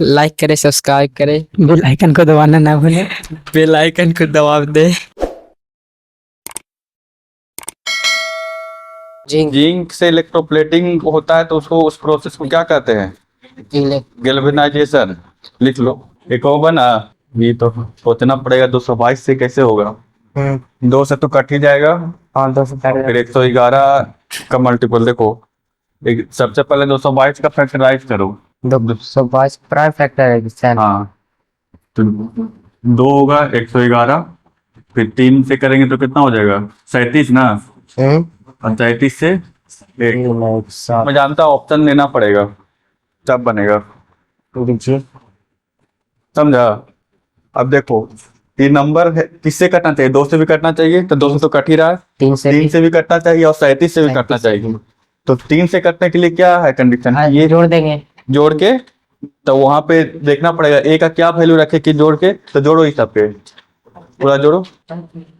Like करें, subscribe करें, bell icon को दबाना ना भूलें। बेल आइकन को दबा दे। जिंक जिंक से इलेक्ट्रोप्लेटिंग होता है तो उसको उस प्रोसेस को क्या कहते हैं? गैल्वेनाइजेशन। लिख लो। एक होगा ना, ये तो सोचना पड़ेगा 222 से कैसे होगा। 2 से तो कट ही जाएगा। हाँ 200 फिर 111 का मल्टीपल देखो। सबसे पहले 222 का फैक्टराइज करो। 222 प्राइम फैक्टर है। हाँ, तो 2 होगा 111, फिर 3 से करेंगे तो कितना हो जाएगा? 37 ना। और 37 से 1 मैं जानता हूँ, ऑप्शन लेना पड़ेगा तब बनेगा। समझा? अब देखो, ये नंबर है किससे कटना चाहिए? 2 से भी कटना चाहिए, तो 2 से तो कट ही रहा है। 3 से भी कटना चाहिए और 37 से भी कटना चाहिए। तो 3 से कटने के लिए क्या है कंडीशन? ये जोड़ देंगे। जोड़ के, तो वहां पे देखना पड़ेगा ए का क्या वैल्यू रखे कि जोड़ के, तो जोड़ो इस सब पे पूरा जोड़ो।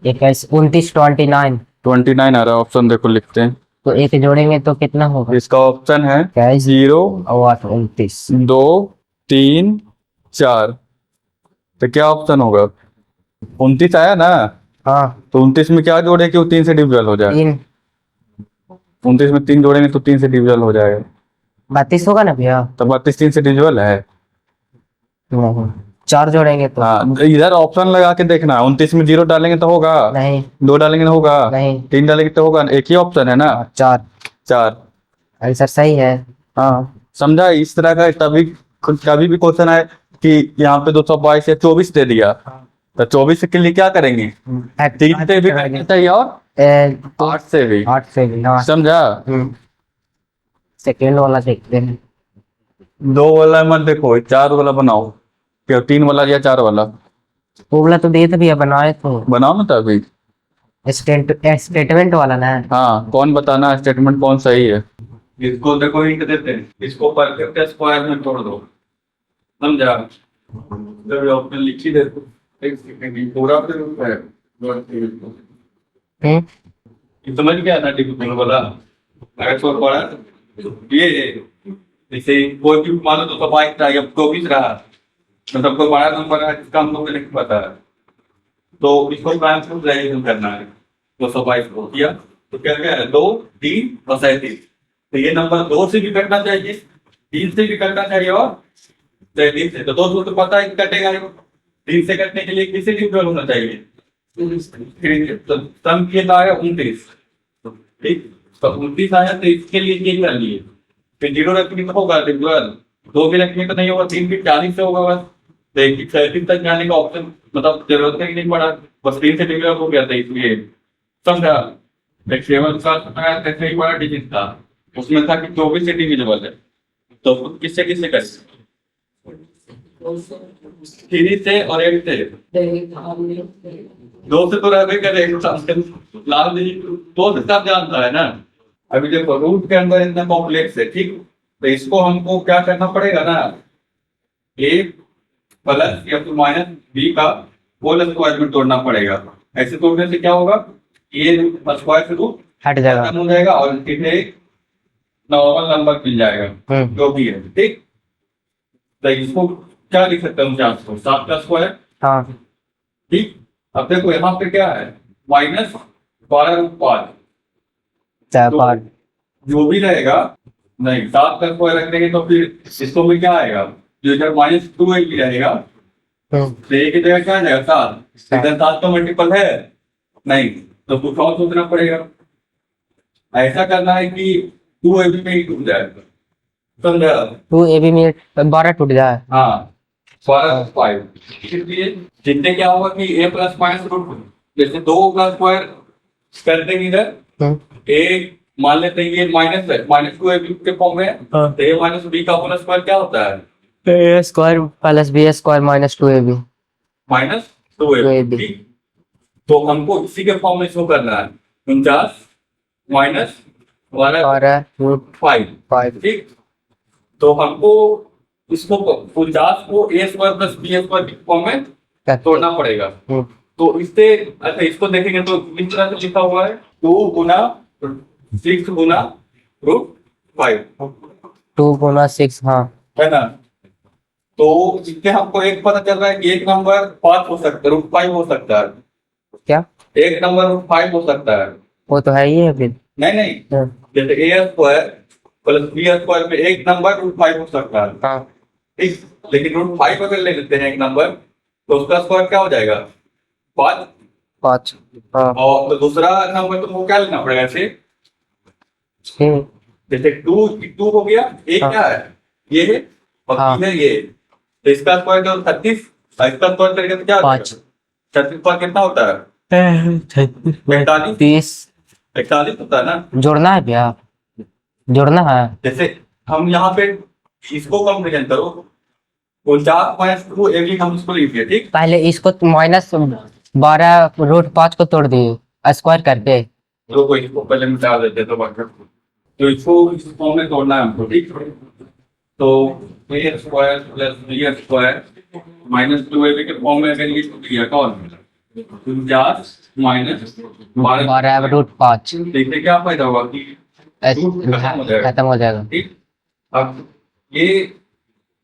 21 29 29 29 आ रहा है, ऑप्शन देखो लिखते हैं। तो एक जोड़ेंगे तो कितना होगा? इसका ऑप्शन है 0 और 29 2 3 4। तो क्या ऑप्शन होगा? 29 आया ना। हाँ तो 29 में क्या जोड़े कि वो 3 से डिविजल हो जाए? 3 29 में 3 जोड़ेंगे तो 3 से डिविजल हो जाएगा। 32 होगा ना भैया? तो 32 3 से डिविजल है। 4 जोड़ेंगे तो हाँ, इधर ऑप्शन लगा के देखना। 29 में 0 डालेंगे तो होगा नहीं, 2 डालेंगे तो होगा नहीं, 3 डालेंगे तो होगा। एक ही ऑप्शन है ना, 4 4। आंसर सही है। हाँ, समझा? इस तरह का तभी कभी भी क्वेश्चन आए कि यहाँ पे 222 या 24 दे दिया, तो 24 के लिए क्या करेंगे? 3 से भी करना चाहिए और 8 से भी। 8 से भी। हाँ समझा? सेकेंड वाला देखते हैं। 2 वाला मत देखो, 4 वाला बनाओ। क्या 3 वाला या 4 वाला? वो वाला तो दे तो भैया बनाए तो बनाओ ना तभी। स्टेटमेंट वाला ना। हाँ, कौन बताना स्टेटमेंट कौन सही है? इसको देखो, ये देते हैं, इसको परफेक्ट स्क्वायर में तोड़ दो। समझा? जब ऑप्शन लिख ही दे दो, एक सेकंड पूरा फिर है। समझ गया ना डिफिकल्ट वाला? अगर छोड़ पड़ा ये जैसे कोई भी मान लो 222 था या 24 रहा, मतलब कोई बड़ा नंबर है जिसका हमको नहीं पता है, तो इसको ट्रांसफॉर्म करना है। 222 को किया तो क्या क्या है? 2 3 और 37। तो ये नंबर 2 से भी कटना चाहिए, 3 से भी कटना चाहिए और 37 से। तो 2 तो पता है कि कटेगा। 3 से कटने के लिए किसी डिविजल होना चाहिए। तो सम किया है 29। ठीक, तो 29 आया तो इसके लिए ये कर लिए। फिर 0 रखने तो होगा डिविजल, 2 भी रखने तो नहीं होगा, 3 भी 40 से होगा बस। तो 37 तक जाने का ऑप्शन मतलब जरूरत ही नहीं पड़ा, बस 3 से डिविजल हो गया था इसलिए। समझा? एक 7 का कैसे ही बड़ा डिजिट था, उसमें था कि 24 से डिविजिबल है। तो किससे किससे कर 3 से और 8 से। 2 से तो रहते करेगा, लाल डिजिट 2 से सब जानता है ना। अभी देखो, रूट के अंदर इतना कॉम्प्लेक्स है, ठीक, तो इसको हमको क्या करना पड़ेगा ना, ए प्लस या फिर माइनस बी का होल स्क्वायर में तोड़ना पड़ेगा। ऐसे तोड़ने से क्या होगा? ये स्क्वायर से रूट हट जाएगा, खत्म हो जाएगा और सीधे नॉर्मल नंबर मिल जाएगा जो भी है। ठीक, तो इसको क्या लिख सकते हैं? 7 का स्क्वायर। हाँ ठीक, अब देखो यहाँ पे क्या है? माइनस 12√5। तो जो भी रहेगा, नहीं 7 का स्क्वायर रख देंगे तो फिर इसको भी क्या आएगा? जो इधर -2 भी रहेगा तो एक ही जगह क्या आ जाएगा? 7। इधर 7 का मल्टीपल है नहीं, तो कुछ और सोचना पड़ेगा। ऐसा करना है कि 2ab में ही टूट जाएगा। समझा? 2ab में 12 टूट जाए। हाँ, 12/5। इसलिए जितने क्या होगा कि a प्लस माइनस रूट, जैसे 2 का स्क्वायर कर देंगे इधर, a मान लेते हैं ये माइनस है, -2ab के फॉर्म में है, तो a माइनस b का होल स्क्वायर क्या होता है? a square plus b square minus 2ab। -2ab। ठीक, तो हमको इसी के फॉर्म में शो करना है, 49 माइनस 12/5। ठीक, तो हमको इसको 49 को a square plus b square के फॉर्म में तोड़ना पड़ेगा। तो इससे अच्छा इसको देखेंगे तो इस तरह से लिखा हुआ है 2 गुना 6 गुना √5। 2 गुना 6, हाँ है ना? तो इससे हमको एक पता चल रहा है कि एक नंबर 5 हो सकता है, √5 हो सकता है। क्या? एक नंबर √5 हो सकता है। वो तो है ही है फिर। नहीं नहीं, हाँ। जैसे a² प्लस b² में एक नंबर √5 हो सकता है, हाँ। ठीक। लेकिन √5 अगर ले लेते हैं एक नंबर, तो उसका स्क्वायर क्या हो जाएगा? 5। 5। हाँ। और तो दूसरा नंबर तुमको क्या लेना पड़ेगा ऐसे? 6। जैसे 2 हो गया, ये हाँ। क्या है? ये है, और हाँ। 3 है ये। तो इसका स्क्वायर क्या? 36। इसका स्क्वायर करेंगे तो क्या हो 5। जाएगा? 36 पर कितना होता है? 45। 30। 41 होता है ना। जोड़ना है भैया, जोड़ना है। जैसे हम यहाँ पे इसको कंपेरिजन करो, 49/2 AB हम इसको लिखिए, ठीक। पहले इसको -12 √5 को तोड़ दिए, स्क्वायर करके। तो कोई इसको पहले मिटा देते तो बाकी तो इसको इस फॉर्म में तोड़ना है हमको, ठीक। तो a² प्लस b² -2ab के फॉर्म में अगर ये टूट गया कौन? 49 माइनस 12 √5 देखते क्या फायदा होगा कि खत्म हो जाएगा। ठीक। अब ये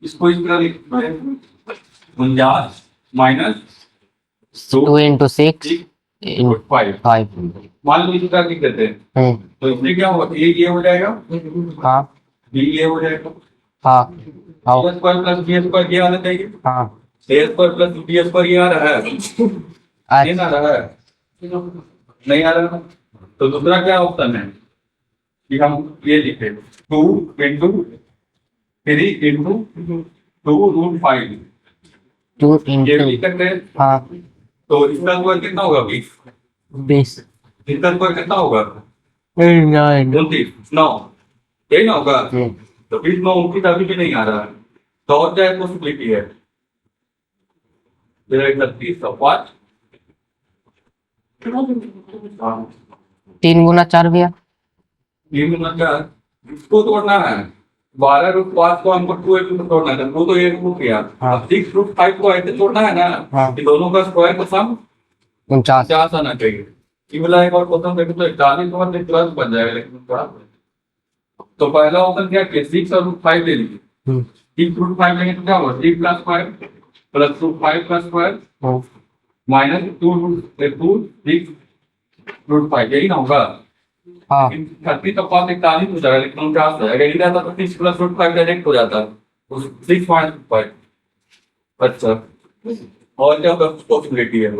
इसको इस तरह लिखते हैं, 49 माइनस 2 × 6 5। 5। मान लो इस तरह लिख देते हैं, तो इसमें क्या होगा? ये हो जाएगा, हाँ। बी ये हो जाएगा, हाँ। हाँ। a² प्लस b² ये आना चाहिए, हाँ। a² प्लस b² ये आ रहा है, ये ना आ रहा है, नहीं आ रहा। तो दूसरा क्या ऑप्शन है कि हम ये लिखे 2 × 3 × 2√5 2 ये × लिख सकते हैं। हाँ। तो इसका स्क्वायर कितना होगा? 20। 20। इसका स्क्वायर कितना होगा? 9। 29। 9 यही ना होगा। तो 20 9 29 अभी भी नहीं आ रहा है, तो और क्या पॉसिबिलिटी है? 36 और 5 3 × 4 भैया। 3 गुना 4 इसको तोड़ना है। 12 √5 को हमको 2 में तोड़ना है, वो तो 1 हो गया। हाँ। 6 √5 को ऐसे तोड़ना है ना, हाँ। कि दोनों का स्क्वायर का सम 49। 50 आना चाहिए। ये वाला एक और क्वेश्चन देखो तो 41 और 50 बन जाएगा, लेकिन क्या? तो पहला ऑप्शन क्या किया? 6 और √5 ले लीजिए। 6 √5 लेंगे तो क्या होगा? 3 का स्क्वायर प्लस 5 का स्क्वायर माइनस 2 6 √5 यही ना होगा। हाँ। 30 तो 5 41 हो जाएगा, लेकिन 49 हो जाएगा। यही रहता तो 6 प्लस √5 डायरेक्ट हो जाता, 6 माइनस 5। अच्छा, और क्या पॉसिबिलिटी है?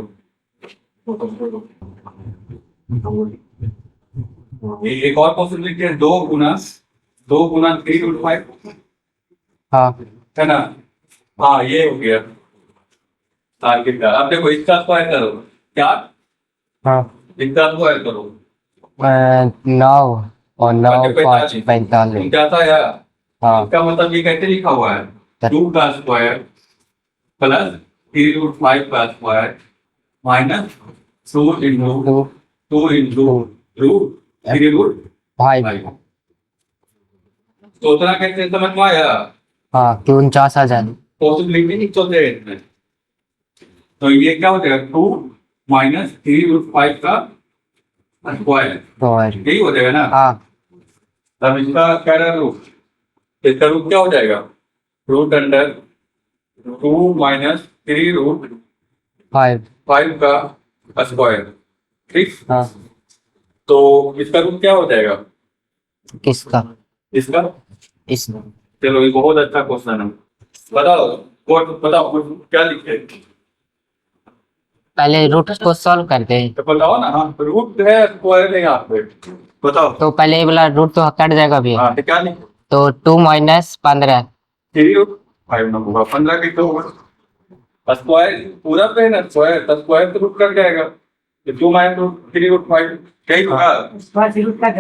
एक और पॉसिबिलिटी है, 2 गुना 3 √5 हाँ। है ना। हाँ ये हो गया। अब देखो इसका स्क्वायर करो, क्या? हाँ। इसका स्क्वायर करो, 9 और 9 5 45। क्या था यार? हाँ। इसका मतलब ये कैसे लिखा हुआ है? 2 का स्क्वायर प्लस 3 √5 का स्क्वायर माइनस 2 × 3 √5। तो उतना कैसे समझ में आया? हाँ, कि 49 आ जाए। पॉसिबिलिटी नहीं चलते हैं इसमें। तो ये क्या हो जाएगा? 2 माइनस 3 √5 का स्क्वायर, यही हो जाएगा ना। हाँ। अब इसका क्या रूट? इसका रूट क्या हो जाएगा? √2 माइनस 3 √5 का स्क्वायर, ठीक। हाँ। तो इसका रूट क्या हो जाएगा? किसका? इसका। इस चलो ये बहुत अच्छा क्वेश्चन है, बताओ क्या लिखे? पहले रूट को सॉल्व करते हैं। तो बताओ ना। हाँ, रूट है, स्क्वायर है यहाँ पे, बताओ। तो पहले ये वाला रूट तो कट जाएगा भैया। हाँ, तो क्या लिखे? तो 2 - 15। 3 √5 ना होगा, 15 की तो होगा स्क्वायर पूरा पे है ना, स्क्वायर तो रूट कट जाएगा। 2 माइनस 3 √5 यही होगा।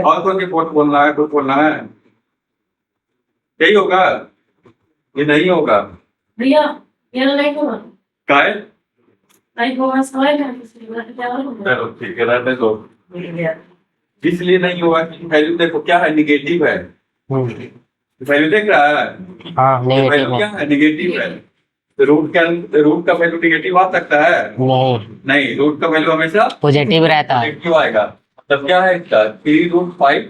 और कोई रिपोर्ट बोलना है, कुछ बोलना है, यही होगा। ये नहीं होगा भैया, ये लाइक होगा, क्या है? लाइक होगा स्क्वायर है, इसलिए क्या होगा? चलो ठीक है, रहने दो। इसलिए नहीं होगा कि वैल्यू देखो क्या है, निगेटिव है। वैल्यू देख रहा है? हाँ, नेगेटिव वैल्यू क्या है? निगेटिव है। रूट का वैल्यू निगेटिव आ सकता है? नहीं, रूट का वैल्यू हमेशा पॉजिटिव रहता है। पॉजिटिव आएगा। तब क्या है इसका? 3 √5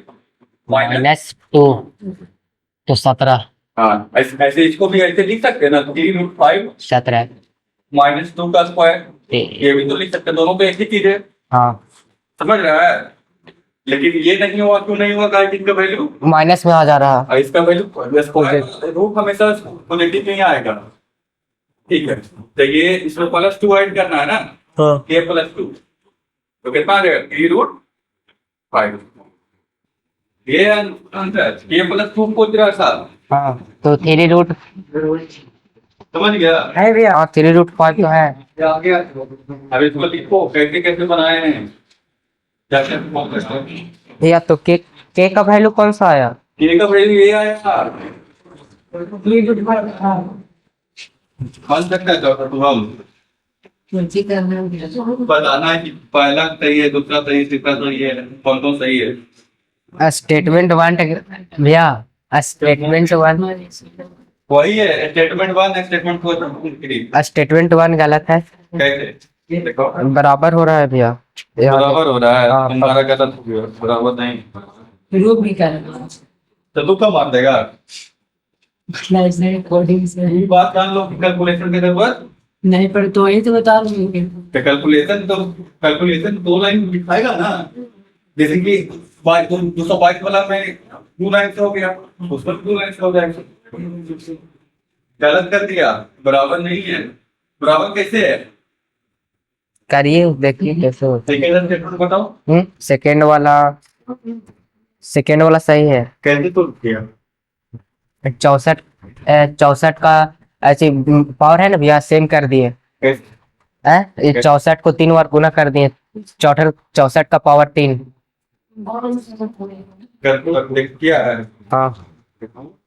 माइनस -2 तो 17। हाँ ऐसे इसको भी ऐसे लिख सकते हैं ना, 3√5 17 -2 का स्क्वायर, ये भी तो लिख सकते हैं, दोनों पे एक ही चीज है, हाँ समझ रहा है। लेकिन ये नहीं हुआ, क्यों नहीं हुआ, गाइड का वैल्यू माइनस में आ जा रहा। और इसका वैल्यू रूट हमेशा पॉजिटिव नहीं आएगा, ठीक है। तो ये इसमें +2 ऐड करना है ना, हाँ k +2, तो कितना आ जाएगा 3√5, ये आंसर k +2 पूछ रहा था, हाँ तो 3 समझ गया। है भैया, हाँ 3√5 तो है। आ गया। अब इसको लिखो कैसे कैसे बनाए हैं, क्या क्या भैया तो के का वैल्यू कौन सा आया? k का वैल्यू ये आया, बन सकता है तो हम बताना है कि पहला सही है, दूसरा सही है, तीसरा सही है, कौन कौन सही है। स्टेटमेंट 1 भैया, स्टेटमेंट 1 वही है स्टेटमेंट 1, स्टेटमेंट 4, स्टेटमेंट 1 गलत है, कैसे देखो बराबर हो रहा है भैया। बराबर हो रहा है, हाँ, तुम्हारा गलत हो गया, बराबर नहीं, रूप भी करना तो तू कब मान देगा। कोडिंग से ये बात जान लो कि कैलकुलेशन की जरूरत, नहीं पर तो वही तो बता रही हूँ। तो कैलकुलेशन 2 लाइन दिखाएगा ना, जैसे कि 222 वाला में 2 लाइन से हो गया, उसमें 2 लाइन से हो जाएगा, गलत कर दिया, बराबर नहीं है। बराबर कैसे है, करिए देखिए कैसे होता सेकंड स्टेटमेंट बताओ है। सेकेंड वाला सही है। कैसे तो किया, 64 का ऐसी पावर है ना भैया, सेम कर दिए। कैसे ये 64 को 3 बार गुना कर दिए, 64 का पावर 3। देख किया है, हाँ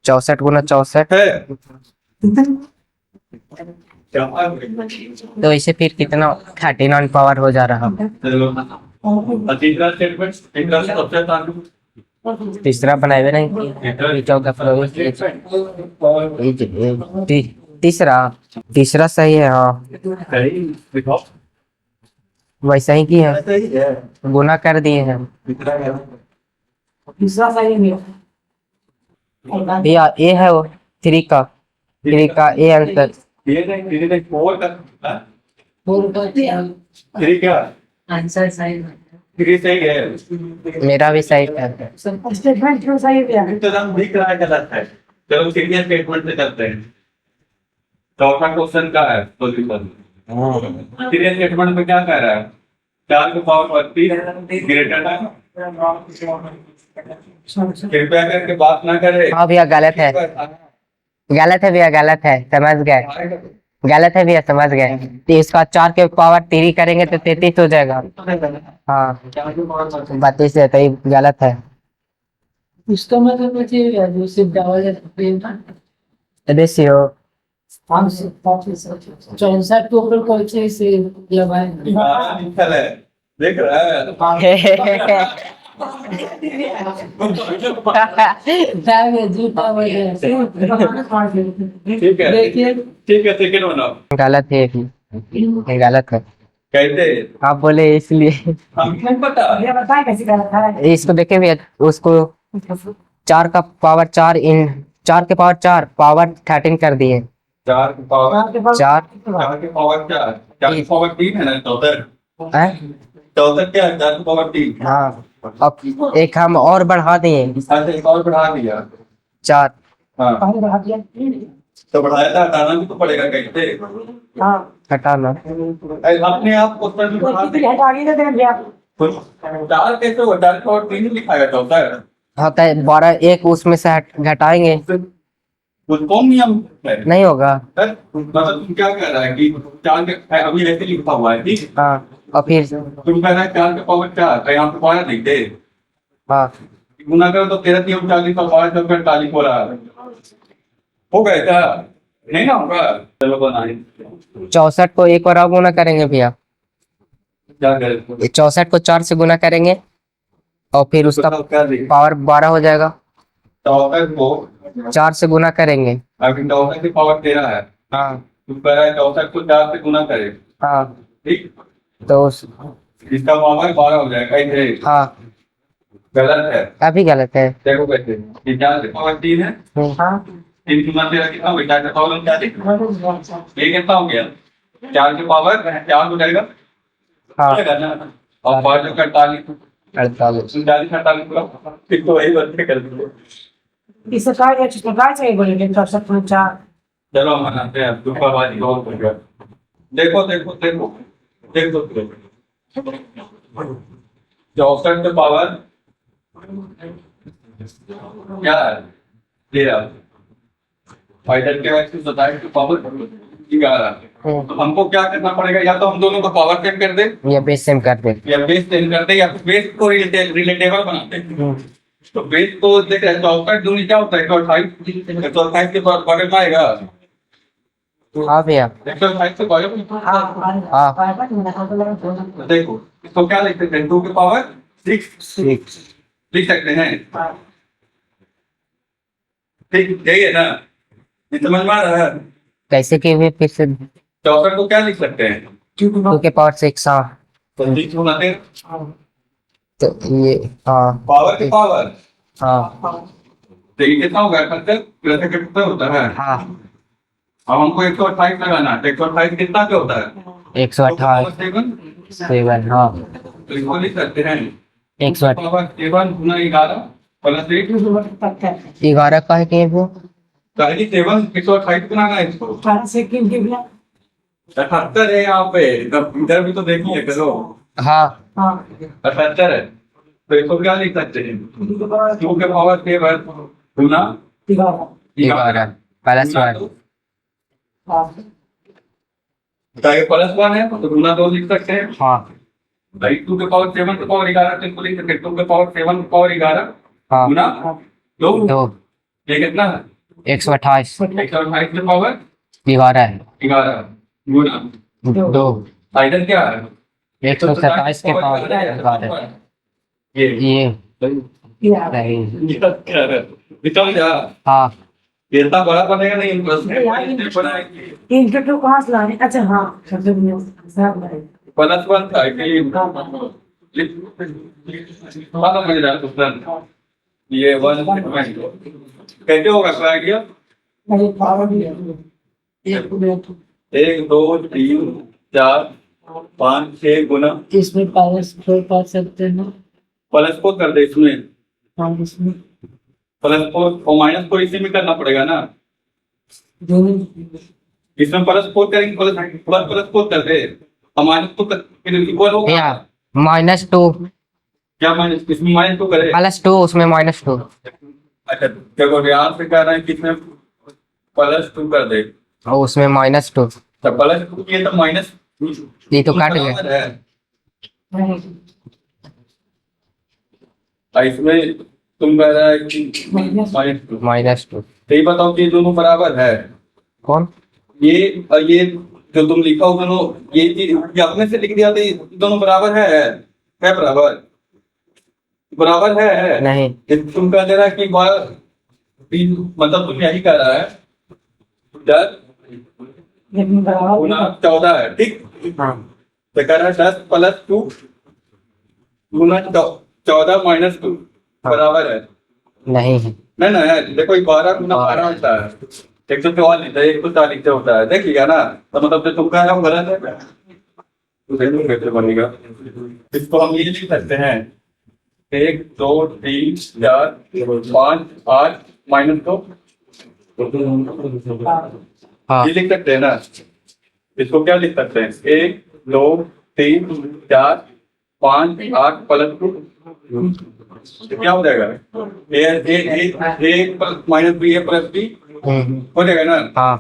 64 गुना 64, है क्या तो इसे फिर कितना 39 पावर हो जा रहा। चलो तीसरा स्टेटमेंट, तीसरा सबसे आसान, तीसरा बनाए नहीं, ये चौथा तीसरा सही है। हाँ सही दिखाओ, वैसा ही की है, सही है, गुना कर दिए हैं तीसरा क्या है? दूसरा सही नहीं भैया। ए है वो 3 का ए आंसर। ये नहीं 4 का, हाँ? बोल पाते हैं 3 क्या, आंसर सही 3 सही है, मेरा भी सही है। स्टेटमेंट क्यों सही है? इंतजाम दिख रहा है गलत है। चलो सीरियस स्टेटमेंट से करते हैं, चौथा क्वेश्चन का है सॉल्यूशन। सीरियस स्टेटमेंट में क्या कह रहा है, 4 की पावर 32 ग्रेटर है, कृपया करके बात ना करे। हाँ भैया गलत है, गलत है भैया, गलत है, समझ गए, गलत है भैया, समझ गए। 30 का 4 के पावर 3 करेंगे तो 33 हो जाएगा। हाँ 32 है, तो ये गलत है। इसका मतलब है जो सिर्फ डबल है देखियो 64 के ऊपर कौन से लगाए लिखल है, देख रहा है, जूता वगैरह ठीक है, देखिए ठीक है, सेकंड बनाओ। गलत है, ये गलत है। कैसे, आप बोले इसलिए। हम नहीं पता, ये बताए कैसे करता है। इसको देखे भैया, उसको 4 का पावर 4 4 के पावर 4 पावर 13 कर दिए। 4 की पावर 4 4 की पावर 4 की पावर 3 है ना, 64 क्या है, 4 की पावर 3। हाँ, अब एक हम और बढ़ा दिए, अच्छा एक और बढ़ा दिया, 4। हाँ बढ़ा दिया तो बढ़ाया था, हटाना भी तो पड़ेगा कैसे, हाँ हटाना अपने आप क्वेश्चन में बढ़ा फिर हटा के दे दिया 4 कैसे हुआ, 4 की पावर 3 लिखाया जाता है, होता है 12, एक उसमें से घटाएंगे कुछ कौन नियम है, नहीं होगा। मतलब तुम क्या कह रहा है कि 4 के अभी ऐसे लिखा हुआ है, ठीक, हाँ और फिर तुम कह रहा है 4 के पावर 4 यहाँ पे पाया नहीं थे, हाँ गुना करो तो 13 3 40 का 12 45 हो रहा है, हो गया क्या, नहीं ना होगा। चलो बनाए, 64 को एक और गुना करेंगे भैया, क्या करें, 64 को 4 से गुना करेंगे और फिर उसका क्या दें, पावर 12 हो जाएगा। 64 को 4 से गुना करेंगे। अभी 64 की पावर 13 है, हाँ तुम कह रहा है 64 को 4 से गुना करे, हाँ ठीक, तो इसका पावर 12 हो जाएगा, ऐसे हाँ गलत है, अभी गलत है। देखो कैसे, ये 4 की पावर 3 है, हाँ तीन गुना तेरह कितना हो गया? 4 का पावर 40। ये कितना हो गया? 4 के पावर 4 हो जाएगा। हाँ जाएगा ना? और 5 का 48 48 40 48 फिर तो वही बच्चे कर देंगे। इससे काय चाहिए बोले लेकर सब चार चलो मनाते हैं अब दुपा बाजी बहुत हो गया। देखो देखो देखो देखो चौसठ के पावर क्या है? 13 फाइटर के वैसे 27 के पावर 11। तो हमको क्या करना पड़ेगा? या तो हम दोनों को पावर सेम कर दे ये बेस सेम कर दे। या बेस चेंज करते या फिर बेस को रिलेटेबल बनाते हैं। तो बेस को देख रहे हैं 64 दूनी क्या होता है? 128 128 के बगल में आएगा। हाँ भैया 128 के बगल में हाँ तो देखो इसको क्या लिख सकते हैं? 2 के पावर 6 लिख सकते हैं। ठीक यही है ना? ये समझ में आ रहा है? कैसे किए हुए फिर से 64 को क्या लिख सकते हैं? 2 के पावर 6 हाँ तो 6 गुना 13 तो ये हाँ पावर के पावर हाँ तो ये कितना होगा? 78 कितना होता है? हाँ अब हमको 128 लगाना है। 128 कितना क्या होता है? 128 7 हाँ तो इसको लिख सकते हैं 108 पावर 7 गुना 11 प्लस 8 11 का है कि वो पहली 7 128 बनाना है इसको। 18 सेकंड के बिना 78 है यहाँ पे। तब इधर भी तो देखिए करो हाँ 78 है। तो इसको क्या लिख सकते हैं? 2 के पावर 7 गुना 11 प्लस 1 प्लस 1 है तो गुना 2 लिख सकते हैं। हाँ भाई 2 के पावर 7 के पावर 11 तो इसको लिख सकते हैं 2 के पावर 7 के पावर 11 हाँ गुना 2। 2 ये कितना है? 128 128 के पावर 11 है 11 गुना 2 इधर क्या है? 127 के पावर 11 ये ये नहीं निकल जा। हाँ ये इतना बड़ा बनेगा नहीं प्लस बनाएंगे। इंटरव्यू कहाँ से लाने अच्छा हाँ प्लस 1 था कि मालूम मुझे यार कुछ ये 1 कैसे होगा? क्या आइडिया? 1 2 3 4 5 6 गुना इसमें पावर कर सकते हैं प्लस 4 कर दे इसमें। हाँ इसमें प्लस 4 और माइनस 4 इसी में करना पड़ेगा ना? दोनों इसमें प्लस 4 करेंगे प्लस 4 कर दे और माइनस 2 इक्वल होगा। भैया -2 क्या माइनस? इसमें माइनस 2 करे +2 उसमें -2 अच्छा देखो यहाँ से कह रहे हैं कि इसमें प्लस 2 कर दे और उसमें -2 तो प्लस 2 किए तो माइनस ये तो काट गया बराबर है। और इसमें तुम कह रहा है कि माइनस 2 -2 तो ये बताओ कि ये दोनों बराबर है? कौन ये जो तुम लिखा हो दोनों ये चीज अपने से लिख दिया तो ये दोनों बराबर है बराबर बराबर है नहीं तुम कह दे रहा है कि मतलब तुम यही कह रहा है 10 गुना 14 है ठीक। हाँ तो कह रहा है 10 + 2 गुना 14 - 2 बराबर है। नहीं है नहीं ना है देखो 12 गुना 12 होता है 144 है 140 से होता है देख लिया ना? तो मतलब जो तुम कह रहे हो गलत है तो देखो कैसे बनेगा। इसको हम ये लिख सकते हैं 1 2 3 4 5 8 -2 हाँ ये लिख सकते हैं ना? इसको क्या लिख सकते हैं? 1 2 3 4 5 8 +2 क्या हो जाएगा? a -b +b हो जाएगा ना? हाँ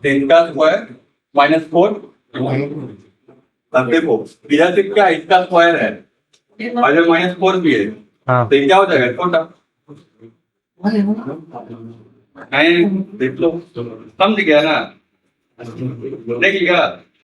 3 का स्क्वायर -4 अब देखो इधर से क्या इसका स्क्वायर है अगर -4 भी है हाँ तो ये क्या हो जाएगा? छोटा नहीं देख लो समझ गया ना? देखिएगा